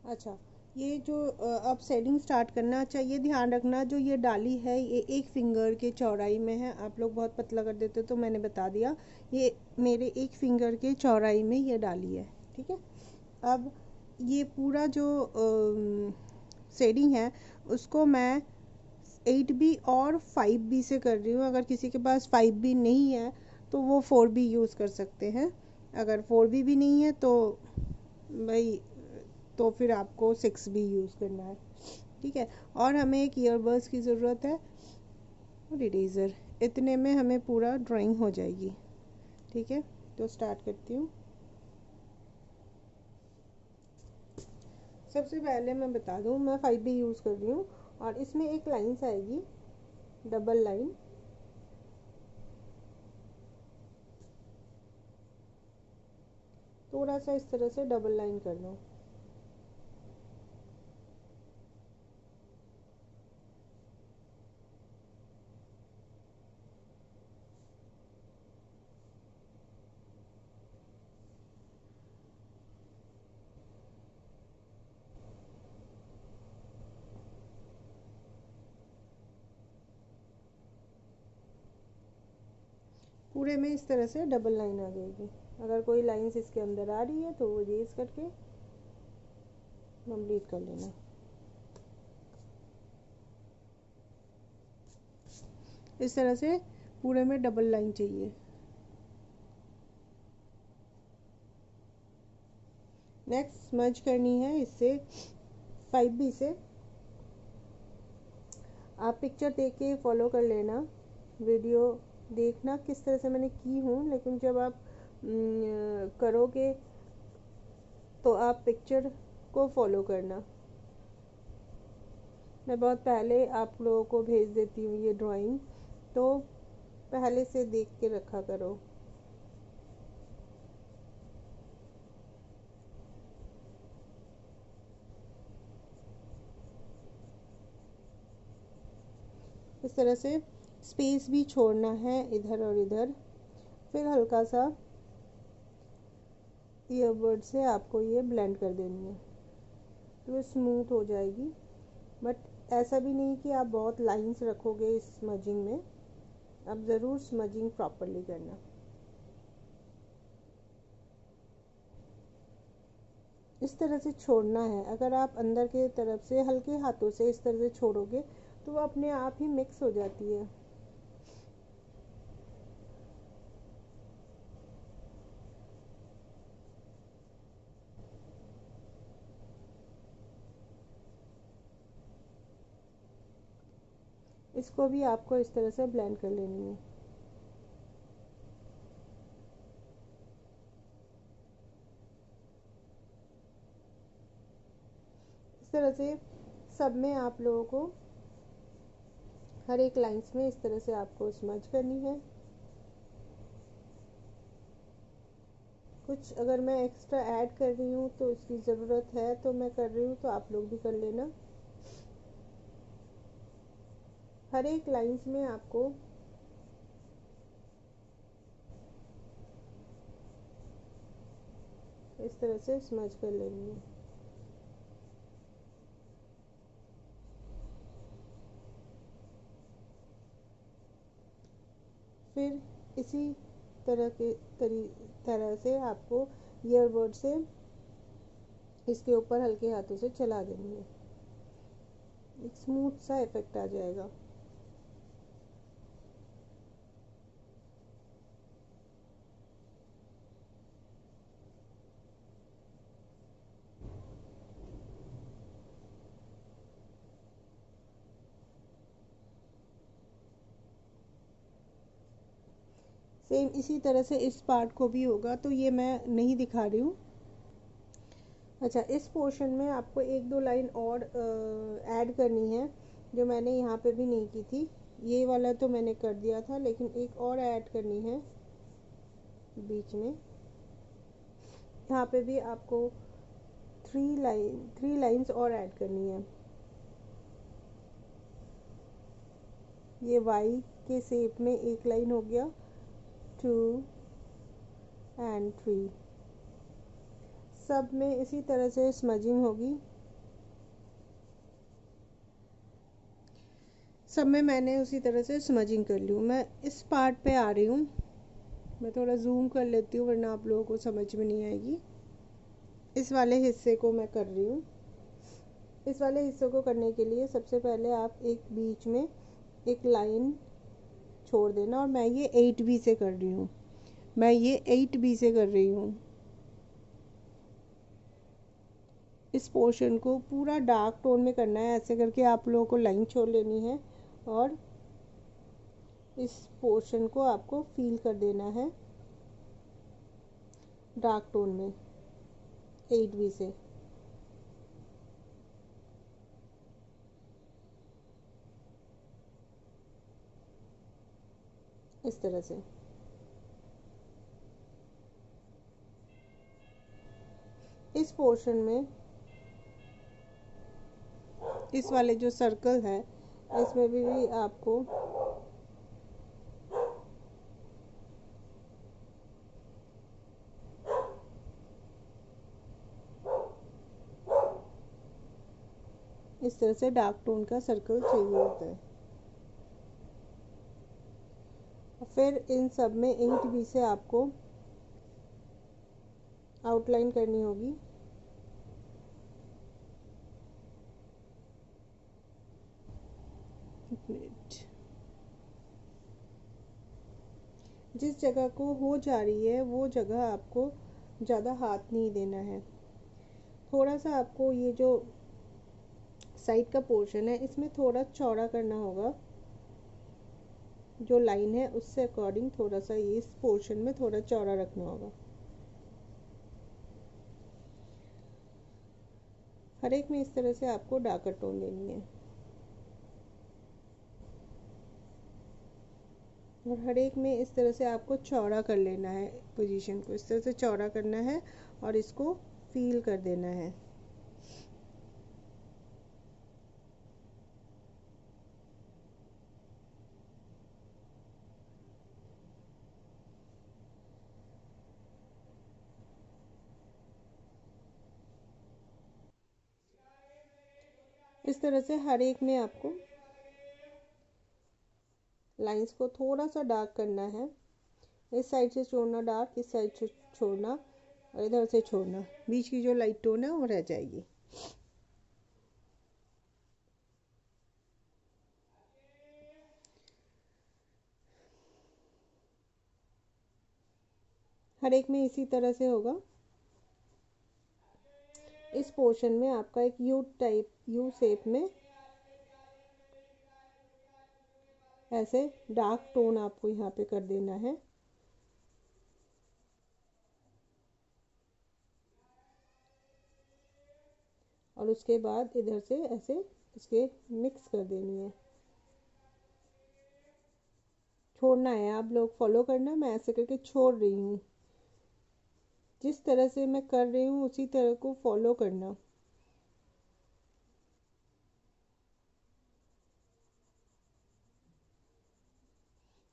अच्छा, ये जो अब शेडिंग स्टार्ट करना, अच्छा ये ध्यान रखना, जो ये डाली है ये एक फिंगर के चौड़ाई में है। आप लोग बहुत पतला कर देते हो तो मैंने बता दिया, ये मेरे एक फिंगर के चौड़ाई में ये डाली है। ठीक है, अब ये पूरा जो शेडिंग है उसको मैं 8B और 5B से कर रही हूँ। अगर किसी के पास 5B नहीं है तो वो 4B यूज़ कर सकते हैं। अगर 4B भी नहीं है तो भाई, तो फिर आपको 6B यूज़ करना है। ठीक है, और हमें एक ईयरबड्स की ज़रूरत है और इरेज़र। इतने में हमें पूरा ड्राइंग हो जाएगी। ठीक है, तो स्टार्ट करती हूँ। सबसे पहले मैं बता दूँ, मैं 5B यूज़ कर रही हूँ और इसमें एक लाइन्स आएगी, डबल लाइन। थोड़ा सा इस तरह से डबल लाइन कर लो। पूरे में इस तरह से डबल लाइन आ जाएगी। अगर कोई लाइंस इसके अंदर आ रही है तो वो इरेज करके कंप्लीट कर लेना। इस तरह से पूरे में डबल लाइन चाहिए। नेक्स्ट स्मज करनी है इससे 5B से। आप पिक्चर देख के फॉलो कर लेना, वीडियो देखना किस तरह से मैंने की हूँ, लेकिन जब आप करोगे तो आप पिक्चर को फॉलो करना। मैं बहुत पहले आप लोगों को भेज देती हूँ ये ड्राइंग, तो पहले से देख के रखा करो। इस तरह से स्पेस भी छोड़ना है इधर और इधर। फिर हल्का सा ईयरबड से आपको ये ब्लेंड कर देनी है तो स्मूथ हो जाएगी। बट ऐसा भी नहीं कि आप बहुत लाइंस रखोगे इस स्मजिंग में, आप ज़रूर स्मजिंग प्रॉपरली करना। इस तरह से छोड़ना है। अगर आप अंदर के तरफ से हल्के हाथों से इस तरह से छोड़ोगे तो वो अपने आप ही मिक्स हो जाती है। इसको भी आपको इस तरह से ब्लेंड कर लेनी है। इस तरह से सब में आप लोगों को हर एक लाइंस में इस तरह से आपको स्मज करनी है। कुछ अगर मैं एक्स्ट्रा ऐड कर रही हूँ तो इसकी ज़रूरत है तो मैं कर रही हूँ, तो आप लोग भी कर लेना। हर एक लाइंस में आपको इस तरह से स्मज कर लेनी है। फिर इसी तरह के तरह से आपको ईयरबड से इसके ऊपर हल्के हाथों से चला देनी है, एक स्मूथ सा इफेक्ट आ जाएगा। सेम इसी तरह से इस पार्ट को भी होगा, तो ये मैं नहीं दिखा रही हूँ। अच्छा, इस पोर्शन में आपको एक दो लाइन और ऐड करनी है जो मैंने यहाँ पे भी नहीं की थी। ये वाला तो मैंने कर दिया था, लेकिन एक और ऐड करनी है बीच में। यहाँ पे भी आपको थ्री लाइंस और ऐड करनी है। ये वाई के शेप में एक लाइन हो गया, 2 एंड 3। सब में इसी तरह से स्मजिंग होगी। सब में मैंने उसी तरह से स्मजिंग कर ली हूँ। मैं इस पार्ट पे आ रही हूँ, मैं थोड़ा जूम कर लेती हूँ वरना आप लोगों को समझ में नहीं आएगी। इस वाले हिस्से को मैं कर रही हूँ। इस वाले हिस्से को करने के लिए सबसे पहले आप एक बीच में एक लाइन छोड़ देना, और मैं ये 8B से कर रही हूँ, मैं ये 8B से कर रही हूँ। इस पोर्शन को पूरा डार्क टोन में करना है, ऐसे करके आप लोगों को लाइन छोड़ लेनी है और इस पोर्शन को आपको फील कर देना है डार्क टोन में 8B से। इस तरह से इस पोर्शन में इस वाले जो सर्कल है इसमें भी आपको इस तरह से डार्क टोन का सर्कल चाहिए होता है। फिर इन सब में 8B से आपको आउटलाइन करनी होगी। जिस जगह को हो जा रही है वो जगह आपको ज़्यादा हाथ नहीं देना है। थोड़ा सा आपको ये जो साइड का पोर्शन है इसमें थोड़ा चौड़ा करना होगा, जो लाइन है उससे अकॉर्डिंग थोड़ा सा ये इस पोर्शन में थोड़ा चौड़ा रखना होगा। हर एक में इस तरह से आपको डार्कर टोन देनी है और हर एक में इस तरह से आपको चौड़ा कर लेना है, पोजीशन को इस तरह से चौड़ा करना है और इसको फील कर देना है। इस तरह से हर एक में आपको लाइंस को थोड़ा सा डार्क करना है। इस साइड से छोड़ना डार्क, इस साइड से छोड़ना और इधर से छोड़ना, बीच की जो लाइट टोन है वो रह जाएगी। हर एक में इसी तरह से होगा। इस पोर्शन में आपका एक यू शेप में ऐसे डार्क टोन आपको यहाँ पे कर देना है। और उसके बाद इधर से ऐसे इसके मिक्स कर देनी है। छोड़ना है, आप लोग फॉलो करना, मैं ऐसे करके छोड़ रही हूँ। जिस तरह से मैं कर रही हूँ उसी तरह को फॉलो करना।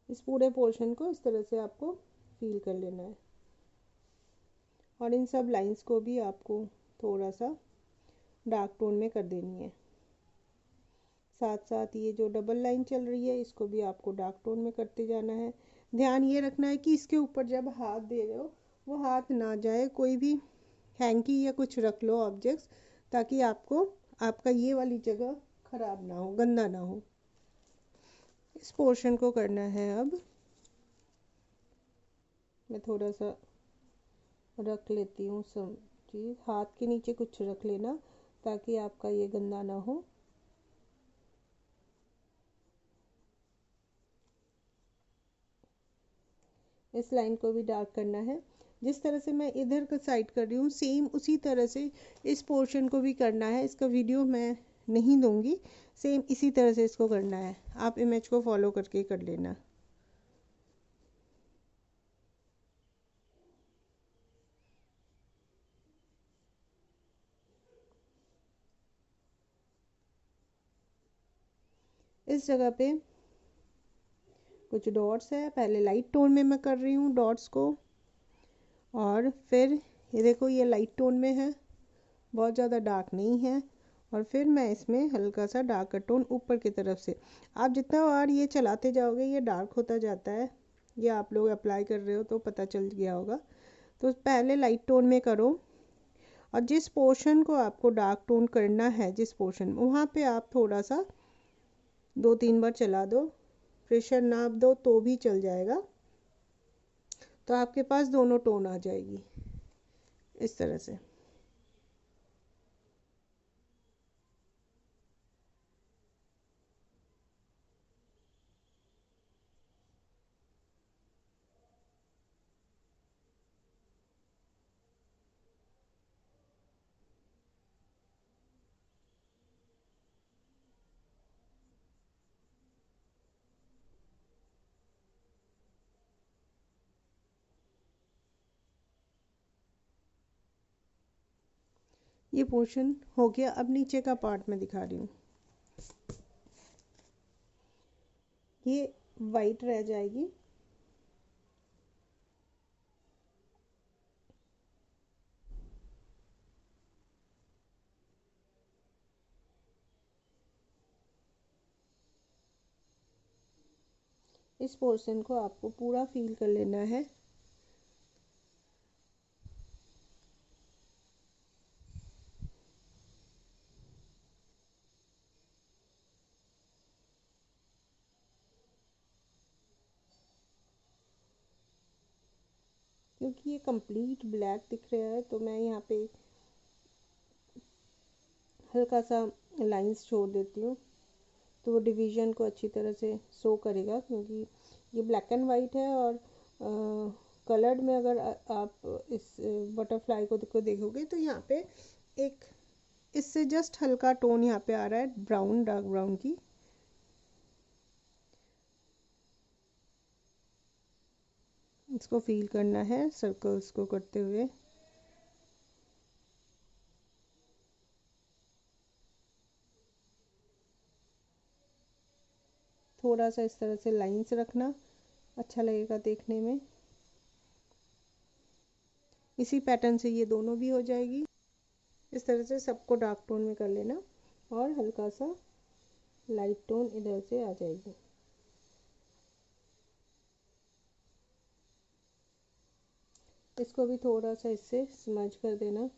इस पूरे पोर्शन को इस तरह से आपको फील कर लेना है और इन सब लाइंस को भी आपको थोड़ा सा डार्क टोन में कर देनी है। साथ साथ ये जो डबल लाइन चल रही है इसको भी आपको डार्क टोन में करते जाना है। ध्यान ये रखना है कि इसके ऊपर जब हाथ दे रहे हो वो हाथ ना जाए, कोई भी हैंकी या कुछ रख लो ऑब्जेक्ट्स, ताकि आपको आपका ये वाली जगह खराब ना हो, गंदा ना हो। इस पोर्शन को करना है। अब मैं थोड़ा सा रख लेती हूँ सब चीज़, हाथ के नीचे कुछ रख लेना ताकि आपका ये गंदा ना हो। इस लाइन को भी डार्क करना है। जिस तरह से मैं इधर का साइड कर रही हूँ सेम उसी तरह से इस पोर्शन को भी करना है। इसका वीडियो मैं नहीं दूंगी, सेम इसी तरह से इसको करना है। आप इमेज को फॉलो करके कर लेना। इस जगह पे कुछ डॉट्स है, पहले लाइट टोन में मैं कर रही हूँ डॉट्स को, और फिर ये देखो ये लाइट टोन में है, बहुत ज़्यादा डार्क नहीं है। और फिर मैं इसमें हल्का सा डार्क टोन ऊपर की तरफ से, आप जितना बार ये चलाते जाओगे ये डार्क होता जाता है, ये आप लोग अप्लाई कर रहे हो तो पता चल गया होगा। तो पहले लाइट टोन में करो, और जिस पोर्शन को आपको डार्क टोन करना है, जिस पोर्शन वहाँ पे आप थोड़ा सा 2-3 बार चला दो, प्रेशर नाप दो तो भी चल जाएगा। तो आपके पास दोनों टोन आ जाएगी इस तरह से। ये पोर्शन हो गया, अब नीचे का पार्ट मैं दिखा रही हूँ। ये वाइट रह जाएगी, इस पोर्शन को आपको पूरा फील कर लेना है। क्योंकि ये कंप्लीट ब्लैक दिख रहा है तो मैं यहाँ पे हल्का सा लाइंस छोड़ देती हूँ, तो वो डिवीज़न को अच्छी तरह से शो करेगा। क्योंकि ये ब्लैक एंड वाइट है, और कलर्ड में अगर आप इस बटरफ्लाई को देखोगे तो यहाँ पे एक इससे जस्ट हल्का टोन यहाँ पे आ रहा है ब्राउन, डार्क ब्राउन की। इसको फील करना है सर्कल्स को करते हुए। थोड़ा सा इस तरह से लाइंस रखना, अच्छा लगेगा देखने में। इसी पैटर्न से ये दोनों भी हो जाएगी। इस तरह से सबको डार्क टोन में कर लेना, और हल्का सा लाइट टोन इधर से आ जाएगी। इसको भी थोड़ा सा इससे स्मज कर देना।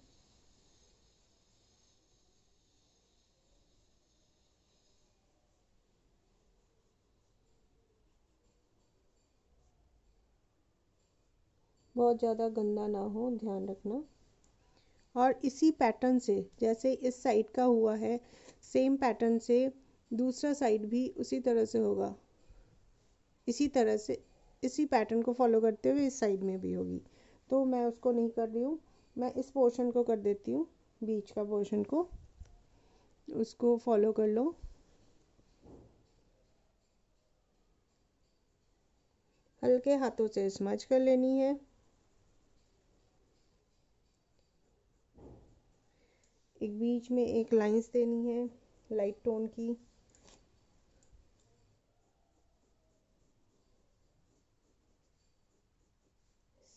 बहुत ज़्यादा गंदा ना हो, ध्यान रखना। और इसी पैटर्न से, जैसे इस साइड का हुआ है, सेम पैटर्न से दूसरा साइड भी उसी तरह से होगा। इसी तरह से इसी पैटर्न को फॉलो करते हुए इस साइड में भी होगी। तो मैं उसको नहीं कर रही हूँ, मैं इस पोर्शन को कर देती हूँ, बीच का पोर्शन को, उसको फॉलो कर लो। हल्के हाथों से स्मज कर लेनी है। एक बीच में एक लाइंस देनी है लाइट टोन की।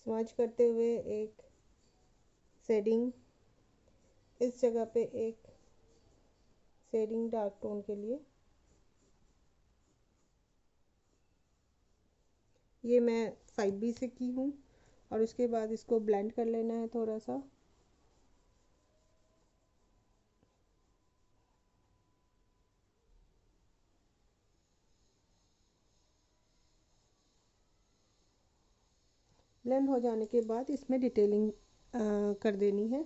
स्मज करते हुए एक शेडिंग, इस जगह पे एक शेडिंग डार्क टोन के लिए। ये मैं 5B से की हूँ, और उसके बाद इसको ब्लेंड कर लेना है थोड़ा सा। ब्लेंड हो जाने के बाद इसमें डिटेलिंग कर देनी है।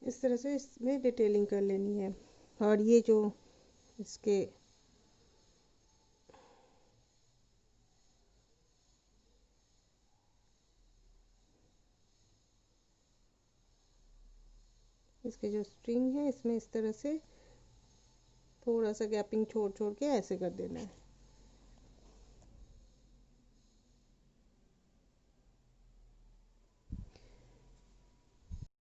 इस तरह से इसमें डिटेलिंग कर लेनी है। और ये जो इसके इसके जो स्ट्रिंग है इसमें इस तरह से थोड़ा सा गैपिंग छोड़ छोड़ के ऐसे कर देना है।